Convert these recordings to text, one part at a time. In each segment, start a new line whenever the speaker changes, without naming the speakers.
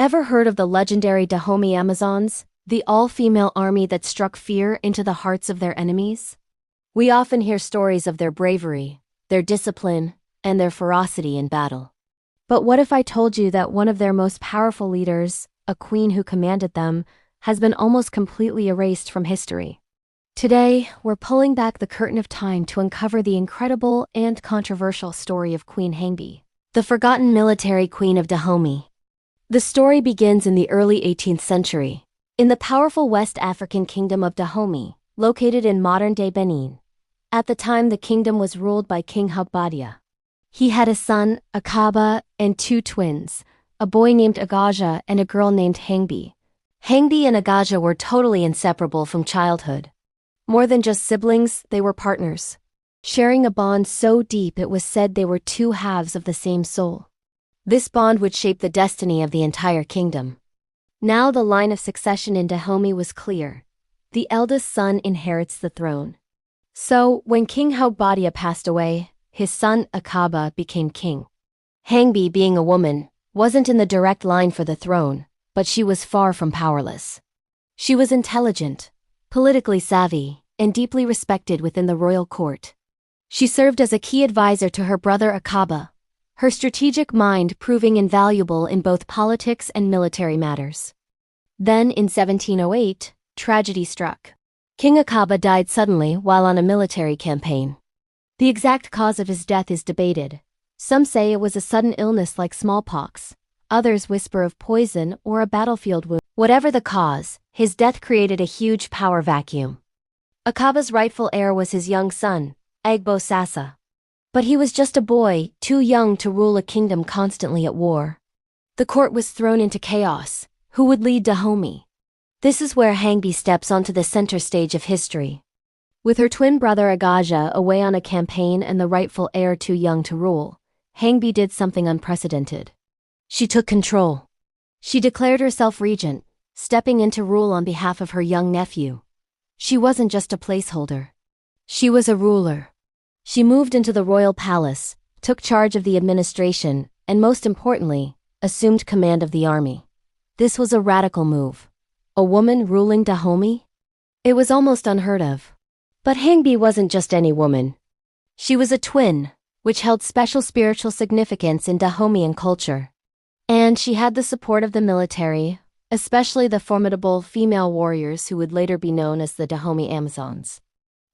Ever heard of the legendary Dahomey Amazons, the all-female army that struck fear into the hearts of their enemies? We often hear stories of their bravery, their discipline, and their ferocity in battle. But what if I told you that one of their most powerful leaders, a queen who commanded them, has been almost completely erased from history? Today, we're pulling back the curtain of time to uncover the incredible and controversial story of Queen Hangbe, the forgotten military queen of Dahomey. The story begins in the early 18th century, in the powerful West African kingdom of Dahomey, located in modern-day Benin. At the time, the kingdom was ruled by King Hangbe. He had a son, Akaba, and two twins, a boy named Agaja and a girl named Hangbe. Hangbe and Agaja were totally inseparable from childhood. More than just siblings, they were partners, sharing a bond so deep it was said they were two halves of the same soul. This bond would shape the destiny of the entire kingdom. Now the line of succession in Dahomey was clear. The eldest son inherits the throne. So, when King Hangbe passed away, his son Akaba became king. Hangbe, being a woman, wasn't in the direct line for the throne, but she was far from powerless. She was intelligent, politically savvy, and deeply respected within the royal court. She served as a key advisor to her brother Akaba, her strategic mind proving invaluable in both politics and military matters. Then, in 1708, tragedy struck. King Akaba died suddenly while on a military campaign. The exact cause of his death is debated. Some say it was a sudden illness like smallpox. Others whisper of poison or a battlefield wound. Whatever the cause, his death created a huge power vacuum. Akaba's rightful heir was his young son, Agbo Sasa. But he was just a boy, too young to rule a kingdom constantly at war. The court was thrown into chaos. Who would lead Dahomey? This is where Hangbe steps onto the center stage of history. With her twin brother Agaja away on a campaign and the rightful heir too young to rule, Hangbe did something unprecedented. She took control. She declared herself regent, stepping in to rule on behalf of her young nephew. She wasn't just a placeholder. She was a ruler. She moved into the royal palace, took charge of the administration, and most importantly, assumed command of the army. This was a radical move. A woman ruling Dahomey? It was almost unheard of. But Hangbe wasn't just any woman. She was a twin, which held special spiritual significance in Dahomeyan culture. And she had the support of the military, especially the formidable female warriors who would later be known as the Dahomey Amazons.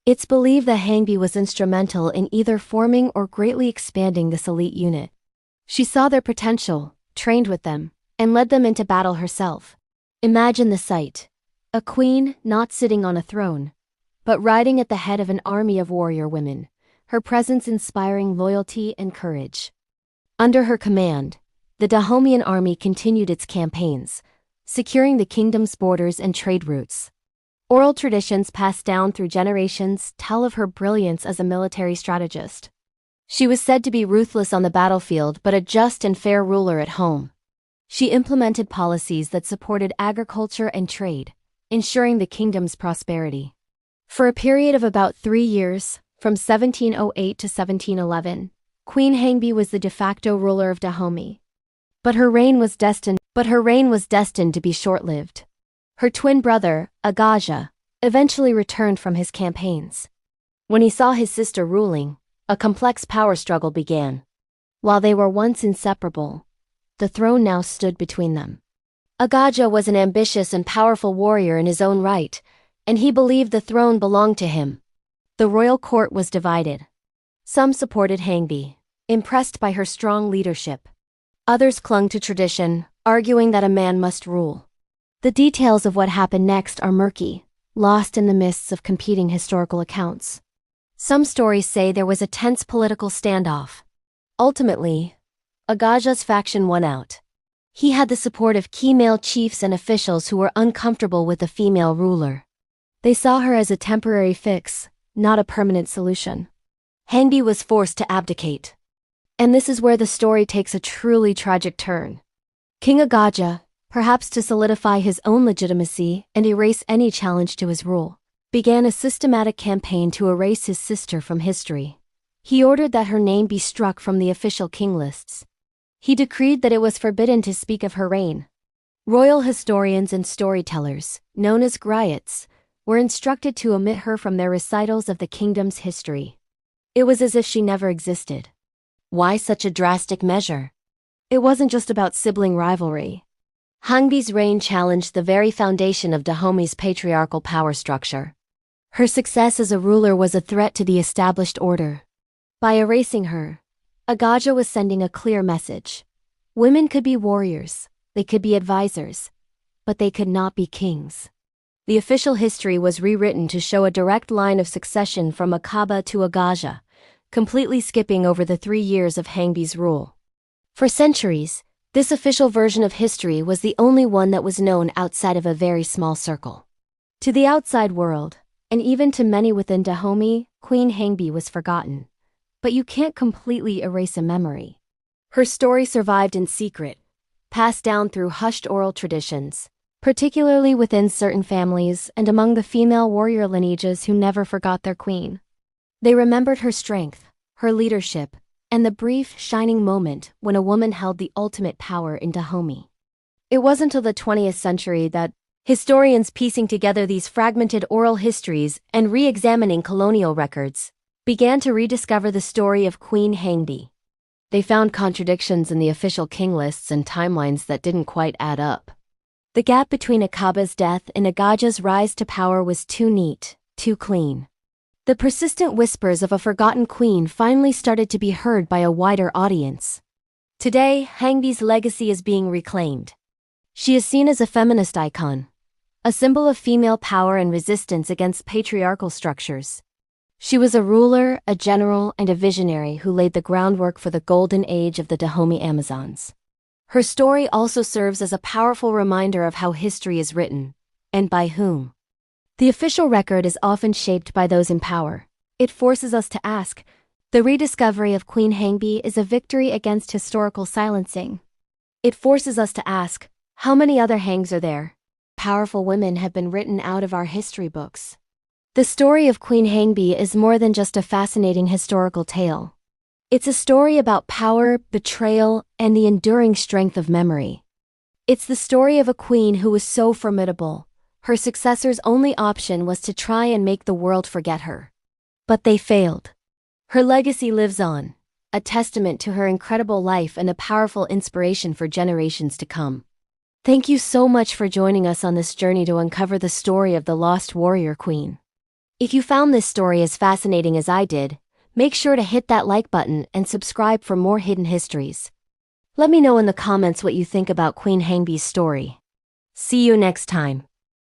It's believed that Hangbe was instrumental in either forming or greatly expanding this elite unit. She saw their potential, trained with them, and led them into battle herself. Imagine the sight. A queen not sitting on a throne, but riding at the head of an army of warrior women, her presence inspiring loyalty and courage. Under her command, the Dahomeyan army continued its campaigns, securing the kingdom's borders and trade routes. Oral traditions passed down through generations tell of her brilliance as a military strategist. She was said to be ruthless on the battlefield but a just and fair ruler at home. She implemented policies that supported agriculture and trade, ensuring the kingdom's prosperity. For a period of about 3 years, from 1708 to 1711, Queen Hangbe was the de facto ruler of Dahomey. But her reign was destined to be short-lived. Her twin brother, Agaja, eventually returned from his campaigns. When he saw his sister ruling, a complex power struggle began. While they were once inseparable, the throne now stood between them. Agaja was an ambitious and powerful warrior in his own right, and he believed the throne belonged to him. The royal court was divided. Some supported Hangbe, impressed by her strong leadership. Others clung to tradition, arguing that a man must rule. The details of what happened next are murky, lost in the mists of competing historical accounts. Some stories say there was a tense political standoff. Ultimately, Agaja's faction won out. He had the support of key male chiefs and officials who were uncomfortable with the female ruler. They saw her as a temporary fix, not a permanent solution. Hangbe was forced to abdicate. And this is where the story takes a truly tragic turn. King Agaja, perhaps to solidify his own legitimacy and erase any challenge to his rule, began a systematic campaign to erase his sister from history. He ordered that her name be struck from the official king lists. He decreed that it was forbidden to speak of her reign. Royal historians and storytellers, known as griots, were instructed to omit her from their recitals of the kingdom's history. It was as if she never existed. Why such a drastic measure? It wasn't just about sibling rivalry. Hangbe's reign challenged the very foundation of Dahome's patriarchal power structure. Her success as a ruler was a threat to the established order. By erasing her, Agaja was sending a clear message. Women could be warriors, they could be advisors, but they could not be kings. The official history was rewritten to show a direct line of succession from Akaba to Agaja, completely skipping over the 3 years of Hangbe's rule. For centuries, this official version of history was the only one that was known outside of a very small circle. To the outside world, and even to many within Dahomey, Queen Hangbe was forgotten. But you can't completely erase a memory. Her story survived in secret, passed down through hushed oral traditions, particularly within certain families and among the female warrior lineages who never forgot their queen. They remembered her strength, her leadership, and the brief, shining moment when a woman held the ultimate power in Dahomey. It wasn't until the 20th century that historians piecing together these fragmented oral histories and re-examining colonial records began to rediscover the story of Queen Hangbe. They found contradictions in the official king lists and timelines that didn't quite add up. The gap between Akaba's death and Agaja's rise to power was too neat, too clean. The persistent whispers of a forgotten queen finally started to be heard by a wider audience. Today, Hangbe's legacy is being reclaimed. She is seen as a feminist icon, a symbol of female power and resistance against patriarchal structures. She was a ruler, a general, and a visionary who laid the groundwork for the golden age of the Dahomey Amazons. Her story also serves as a powerful reminder of how history is written, and by whom. The official record is often shaped by those in power. It forces us to ask, the rediscovery of Queen Hangbe is a victory against historical silencing. It forces us to ask, how many other Hangs are there? Powerful women have been written out of our history books. The story of Queen Hangbe is more than just a fascinating historical tale. It's a story about power, betrayal, and the enduring strength of memory. It's the story of a queen who was so formidable. Her successor's only option was to try and make the world forget her. But they failed. Her legacy lives on, a testament to her incredible life and a powerful inspiration for generations to come. Thank you so much for joining us on this journey to uncover the story of the lost warrior queen. If you found this story as fascinating as I did, make sure to hit that like button and subscribe for more hidden histories. Let me know in the comments what you think about Queen Hangbe's story. See you next time.